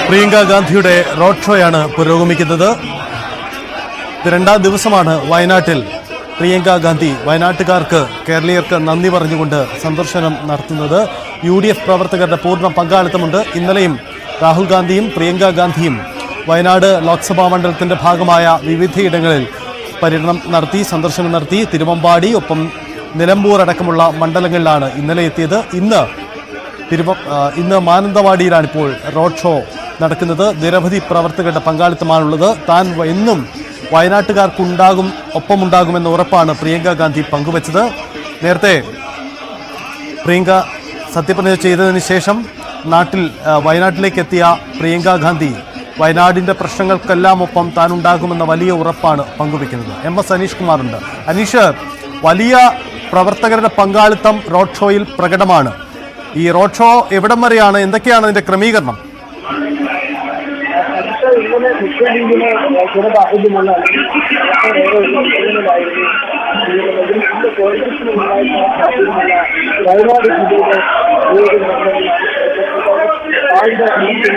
പ്രിയങ്ക ഗാന്ധിയുടെ റോഡ് ഷോയാണ് പുരോഗമിക്കുന്നത്. രണ്ടാം ദിവസമാണ് വയനാട്ടിൽ പ്രിയങ്ക ഗാന്ധി വയനാട്ടുകാർക്ക് കേരളീയർക്ക് നന്ദി പറഞ്ഞുകൊണ്ട് സന്ദർശനം നടത്തുന്നത്. UDF പ്രവർത്തകരുടെ പൂർണ്ണ പങ്കാളിത്തമുണ്ട്. ഇന്നലെയും രാഹുൽ ഗാന്ധിയും പ്രിയങ്ക ഗാന്ധിയും വയനാട് ലോക്സഭാ മണ്ഡലത്തിന്റെ ഭാഗമായ വിവിധയിടങ്ങളിൽ പര്യടനം നടത്തി, സന്ദർശനം നടത്തി. തിരുവമ്പാടി ഒപ്പം നിലമ്പൂർ അടക്കമുള്ള മണ്ഡലങ്ങളിലാണ് ഇന്നലെ എത്തിയത്. ഇന്ന് മാനന്തവാടിയിലാണിപ്പോൾ റോഡ് ഷോ നടക്കുന്നത്. നിരവധി പ്രവർത്തകരുടെ പങ്കാളിത്തമാണുള്ളത്. താൻ എന്നും ഒപ്പമുണ്ടാകുമെന്ന ഉറപ്പാണ് പ്രിയങ്ക ഗാന്ധി പങ്കുവച്ചത്. നേരത്തെ പ്രിയങ്ക സത്യപ്രതിജ്ഞ ചെയ്തതിന് ശേഷം വയനാട്ടിലേക്ക് എത്തിയ പ്രിയങ്ക ഗാന്ധി വയനാടിന്റെ പ്രശ്നങ്ങൾക്കെല്ലാം ഒപ്പം താൻ ഉണ്ടാകുമെന്ന വലിയ ഉറപ്പാണ് പങ്കുവെക്കുന്നത്. MS അനീഷ് കുമാറുണ്ട്. അനീഷ്, വലിയ പ്രവർത്തകരുടെ പങ്കാളിത്തം റോഡ് ഷോയിൽ പ്രകടമാണ്. ഈ റോഡ് ഷോ എവിടം വരെയാണ്, എന്തൊക്കെയാണ് അതിന്റെ ക്രമീകരണം? ഇങ്ങനെ മുസ്ലിംലീഗിനെ ചില സാഹചര്യമുള്ള വയനാട് ജില്ലയിലെ ആയുധ നടത്തുന്നില്ല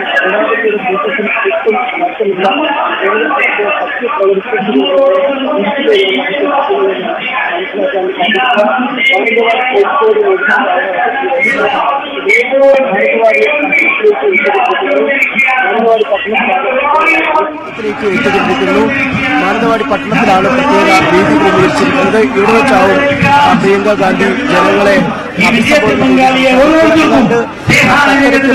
ശക്തി മാനന്തവാടി പട്ടണത്തിലാണ് പ്രത്യേക രീതി ക്രമീകരിച്ചിരിക്കുന്നത്. ഇവിടെ വെച്ചാവും പ്രിയങ്ക ഗാന്ധി ജനങ്ങളെ പരിപാടി ആരംഭിക്കുന്നത്. ആളുകൾ ഇവിടേക്ക്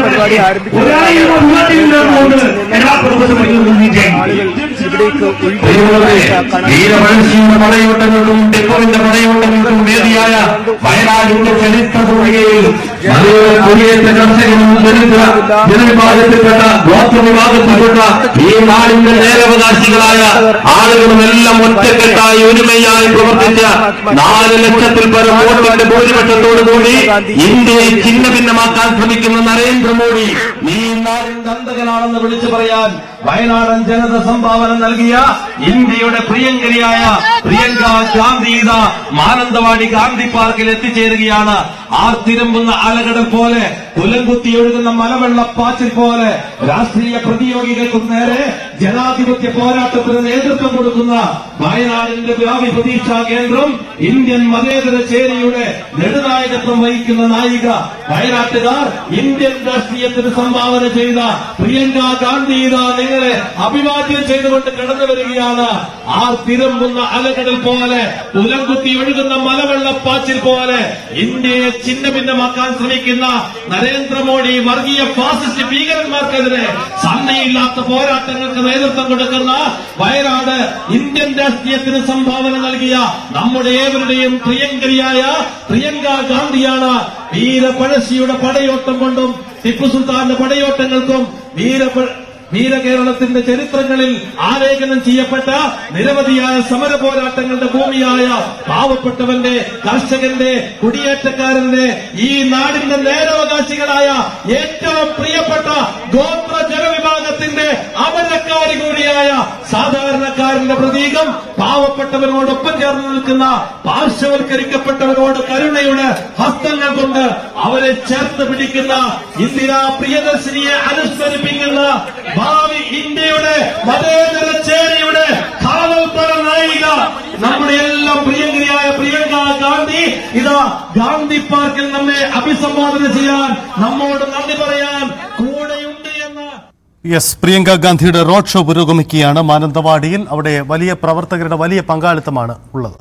ജനവിഭാഗത്തിൽപ്പെട്ട ഗോത്രവിഭാഗത്തിൽപ്പെട്ട ഈ നാടിന്റെ നേരവകാശികളായ ആളുകളുമെല്ലാം ഒറ്റക്കെട്ടായി ഒരുമയായി പ്രവർത്തിച്ച 4 ലക്ഷത്തിൽ പരം വോട്ടിന്റെ ഭൂരിപക്ഷത്തോടുകൂടി ഇന്ത്യയെ ഛിന്ന ഭിന്നമാക്കാൻ ശ്രമിക്കുന്ന നരേന്ദ്രമോദി ഈ നാടിന്റെ അന്തകനാണെന്ന് വിളിച്ചു പറയാൻ വയനാടൻ ജനത സംഭാവന നൽകിയ ഇന്ത്യയുടെ പ്രിയങ്കരിയായ പ്രിയങ്ക ഗാന്ധി മാനന്തവാടി ഗാന്ധി പാർക്കിൽ എത്തിച്ചേരുകയാണ്. ആർത്തിരമ്പുന്ന അലകടൽ പോലെ, കുലംകുത്തി ഒഴുകുന്ന മലവെള്ളപ്പാച്ചിൽ പോലെ രാഷ്ട്രീയ പ്രതിയോഗികൾക്കും നേരെ ജനാധിപത്യ പോരാട്ടത്തിന് നേതൃത്വം കൊടുക്കുന്ന വയനാടിന്റെ ഭാവി പ്രതീക്ഷാ കേന്ദ്രം, ഇന്ത്യൻ മതേതര ചേരിയുടെ നെടുനായകത്വം വഹിക്കുന്ന നായിക, വയനാട്ടുകാർ ഇന്ത്യൻ രാഷ്ട്രീയത്തിന് സംഭാവന ചെയ്ത പ്രിയങ്ക ഗാന്ധി നിങ്ങളെ അഭിവാദ്യം ചെയ്തുകൊണ്ട് കടന്നു വരികയാണ്. ആർത്തിരമ്പുന്ന അലകടൽ പോലെ, കുലംകുത്തി ഒഴുകുന്ന മലവെള്ളപ്പാച്ചിൽ പോലെ ഇന്ത്യയെ ഛിന്ന ഭിന്നമാക്കാൻ ശ്രമിക്കുന്ന നരേന്ദ്രമോദി വർഗീയ ഫാസിസ്റ്റ് ഭീകരന്മാർക്കെതിരെ സന്നയില്ലാത്ത പോരാട്ടങ്ങൾക്ക് നേതൃത്വം കൊടുക്കുന്ന വയനാട് ഇന്ത്യൻ രാഷ്ട്രീയത്തിന് സംഭാവന നൽകിയ നമ്മുടെ ഏവരുടെയും പ്രിയങ്കരിയായ പ്രിയങ്ക ഗാന്ധിയാണ്. വീരപഴശ്ശിയുടെ പടയോട്ടം കൊണ്ടും ടിപ്പു സുൽത്താന്റെ പടയോട്ടങ്ങൾക്കും വീരകേരളത്തിന്റെ ചരിത്രങ്ങളിൽ ആലേഖനം ചെയ്യപ്പെട്ട നിരവധിയായ സമര പോരാട്ടങ്ങളുടെ ഭൂമിയായ പാവപ്പെട്ടവന്റെ, കർഷകന്റെ, കുടിയേറ്റക്കാരന്റെ, ഈ നാടിന്റെ നേരവകാശികളായ ഏറ്റവും പ്രിയപ്പെട്ട ഗോത്ര ജനവിഭാഗത്തിന്റെ അമരക്കാരി കൂടിയായ സാധാരണക്കാരന്റെ പ്രതീകം, പാവപ്പെട്ടവരോടൊപ്പം ചേർന്ന് നിൽക്കുന്ന പാർശ്വവൽക്കരിക്കപ്പെട്ടവരോട് കരുണയുടെ ഹസ്തങ്ങൾ കൊണ്ട് അവരെ ചേർത്ത് പിടിക്കുന്ന ഇന്ദിരാ പ്രിയദർശിനിയെ അനുസ്മരിപ്പിക്കുന്ന ഭാവി ഇന്ത്യയുടെ മതേതര ചേരിയുടെ കാവൽപ്പട നായിക, നമ്മുടെ എല്ലാം പ്രിയങ്കരിയായ പ്രിയങ്ക ഗാന്ധി ഗാന്ധി പാർക്കിൽ നമ്മെ അഭിസംബോധന ചെയ്യാൻ, നമ്മോട് നന്ദി പറയാൻ കൂടെയുണ്ട് എന്ന്. പ്രിയങ്ക ഗാന്ധിയുടെ റോഡ് ഷോ പുരോഗമിക്കുകയാണ് മാനന്തവാടിയിൽ. അവിടെ വലിയ പ്രവർത്തകരുടെ വലിയ പങ്കാളിത്തമാണ് ഉള്ളത്.